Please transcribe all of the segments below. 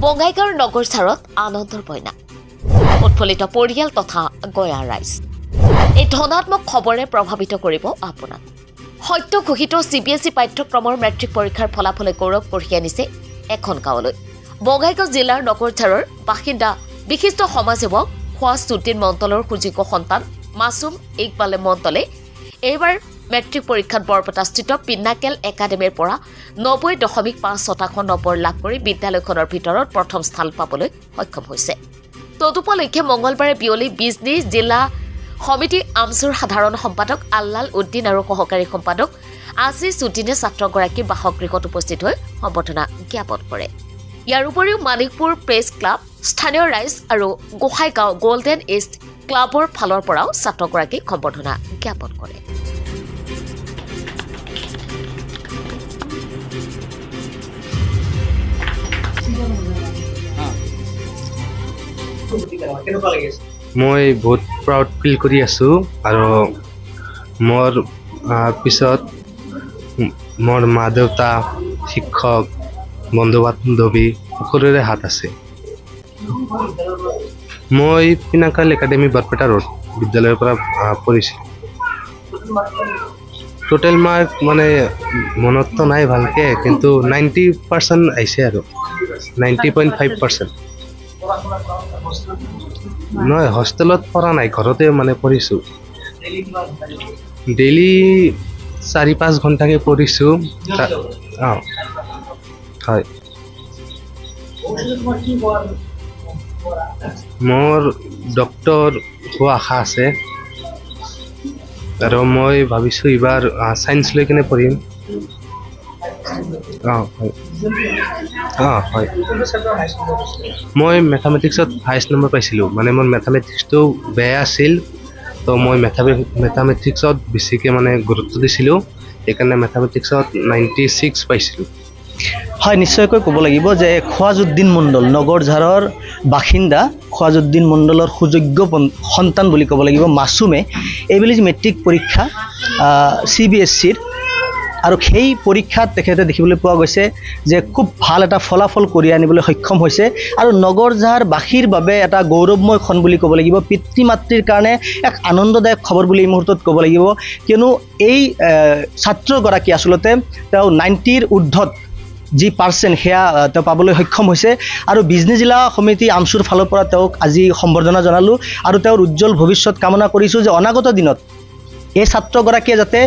বঙাইগাঁৱৰ নগৰচাৰত আনন্দৰ বইনা উৎফুল্লিত পৰিয়াল তথা গয়াৰ ৰাইজ এই ধনাত্মক খবৰে প্ৰভাৱিত কৰিব আপোনাক সত্য ঘোষিত CBSE পাঠ্যক্ৰমৰ মেট্ৰিক পৰীক্ষাৰ ফলাফলে গৌৰৱ কঢ়িয়াই আনিছে এখন গাঁৱলৈ বঙাইগাঁও জিলাৰ নগৰচাৰৰ বাসিন্দা বিশিষ্ট সমাজসেৱক খোৱাছুদ্দিন মণ্ডলৰ সুযোগ্য সন্তান মাছুম ইকবালে মণ্ডলে এইবাৰ মেট্ৰিক পৰীক্ষাত বৰপেটাস্থিত পিন্নাকেল একাডেমীৰ পৰা 90.5% নম্বৰ লাভ কৰি বিদ্যালয়খনৰ ভিতৰত প্ৰথম স্থান পাবলৈ সক্ষম হৈছে তদুপলক্ষে মঙলবাৰে বিয়লি বিজনী জিলা সমিতি আমচুৰ সাধাৰণ সম্পাদক আল্লাল উদ্দিন আৰু সহকাৰী সম্পাদক আজিজ উদ্দিনে ছাত্ৰগৰাকীৰ বাসগৃহত উপস্থিত হৈ সম্বৰ্ধনা জ্ঞাপন কৰে ইয়াৰ উপৰিও মানিকপুৰ প্ৰেছ ক্লাব স্থানীয় ৰাইজ আৰু গোহাইগাঁও গোল্ডেন ইষ্ট ক্লাবৰ ফালৰ পৰাও ছাত্ৰগৰাকীক সম্বৰ্ধনা জ্ঞাপন কৰে মই বহুত প্ৰাউড ফিল কৰি আছো আৰু মোৰ পিছত মোৰ মা দেউতা শিক্ষক বন্ধু বান্ধৱী সকলোৰে হাত আছে মই পিনাকাল একাডেমী বৰপেটা ৰোড বিদ্যালয়ৰ পৰা পঢ়িছোঁ টোটেল মাৰ্ক মানে মনততো নাই ভালকে কিন্তু 90% আহিছে আৰু 90.5% নহয় হোষ্টেলত পঢ়া নাই ঘৰতে মানে পঢ়িছোঁ ডেইলি 4-5 ঘণ্টাকৈ পঢ়িছোঁ হয় মোৰ ডক্টৰ হোৱা আশা আছে আৰু মই ভাবিছোঁ এইবাৰ ছায়েন্স লৈ কিনে পঢ়িম হয় মই মেথামেটিক্সত হায়েষ্ট নম্বৰ পাইছিলোঁ মানে মোৰ মেথামেটিক্সটো বেয়া আছিল তো মই মেথামেটিক্সত বেছিকৈ মানে গুৰুত্ব দিছিলোঁ সেইকাৰণে মেথামেটিক্সত 96 পাইছিলোঁ হয় নিশ্চয়কৈ ক'ব লাগিব যে খোৱাছুদ্দিন মণ্ডল নগৰঝাৰৰ বাসিন্দা খোৱাছুদ্দিন মণ্ডলৰ সুযোগ্য সন্তান বুলি ক'ব লাগিব মাছুমে এইবেলি মেট্ৰিক পৰীক্ষা CBSEৰ আৰু সেই পৰীক্ষাত তেখেতে দেখিবলৈ পোৱা গৈছে যে খুব ভাল এটা ফলাফল কঢ়িয়াই আনিবলৈ সক্ষম হৈছে আৰু নগৰঝাৰবাসীৰ বাবে এটা গৌৰৱময় ক্ষণ বুলি ক'ব লাগিব পিতৃ মাতৃৰ কাৰণে এক আনন্দদায়ক খবৰ বুলি এই মুহূৰ্তত ক'ব লাগিব কিয়নো এই ছাত্ৰগৰাকী আচলতে তেওঁ 90ৰ ঊৰ্ধত যি পাৰ্চেণ্ট সেয়া তেওঁ পাবলৈ সক্ষম হৈছে আৰু বিজনী জিলা সমিতি আমচুৰ ফালৰ পৰা তেওঁক আজি সম্বৰ্ধনা জনালোঁ আৰু তেওঁৰ উজ্জ্বল ভৱিষ্যত কামনা কৰিছোঁ যে অনাগত দিনত এই ছাত্ৰগৰাকীয়ে যাতে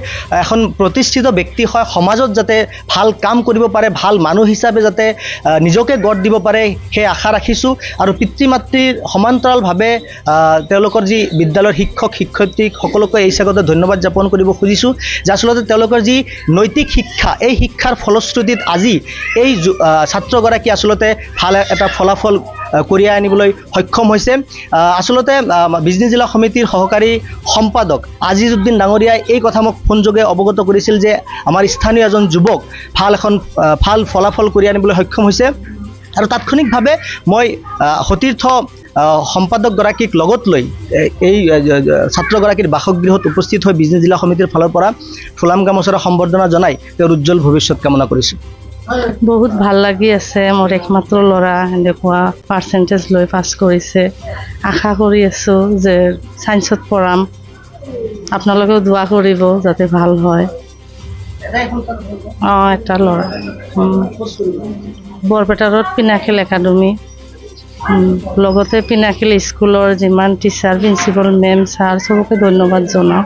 এখন প্ৰতিষ্ঠিত ব্যক্তি হয় সমাজত যাতে ভাল কাম কৰিব পাৰে ভাল মানুহ হিচাপে যাতে নিজকে গঢ় দিব পাৰে সেই আশা ৰাখিছোঁ আৰু পিতৃ মাতৃৰ সমান্তৰালভাৱে তেওঁলোকৰ যি বিদ্যালয়ৰ শিক্ষক শিক্ষয়িত্ৰী সকলোকে এই স্বাগতত ধন্যবাদ জ্ঞাপন কৰিব খুজিছোঁ যে আচলতে তেওঁলোকৰ যি নৈতিক শিক্ষা এই শিক্ষাৰ ফলশ্ৰুতিত আজি এই ছাত্ৰগৰাকী আচলতে ভাল এটা ফলাফল কঢ়িয়াই আনিবলৈ সক্ষম হৈছে আচলতে বিজনী জিলা সমিতিৰ সহকাৰী সম্পাদক আজিজ উদ্দিন ডাঙৰীয়াই এই কথা মোক ফোনযোগে অৱগত কৰিছিল যে আমাৰ স্থানীয় এজন যুৱক ভাল ফলাফল কঢ়িয়াই আনিবলৈ সক্ষম হৈছে আৰু তাৎক্ষণিকভাৱে মই সতীৰ্থ সম্পাদকগৰাকীক লগত লৈ এই ছাত্ৰগৰাকীৰ বাসগৃহত উপস্থিত হৈ বিজনী জিলা সমিতিৰ ফালৰ পৰা ফুলাম গামোচাৰে সম্বৰ্ধনা জনাই তেওঁৰ উজ্জ্বল ভৱিষ্যত কামনা কৰিছোঁ বহুত ভাল লাগি আছে মোৰ একমাত্ৰ ল'ৰা এনেকুৱা পাৰ্চেণ্টেজ লৈ পাছ কৰিছে আশা কৰি আছোঁ যে ছায়েন্সত পঢ়াম আপোনালোকেও দোৱা কৰিব যাতে ভাল হয় এটা ল'ৰা বৰপেটা ৰোড পিনাকেল একাডেমী লগতে পিনাকেল স্কুলৰ যিমান টিচাৰ প্ৰিন্সিপাল মেম ছাৰ চবকে ধন্যবাদ জনাওঁ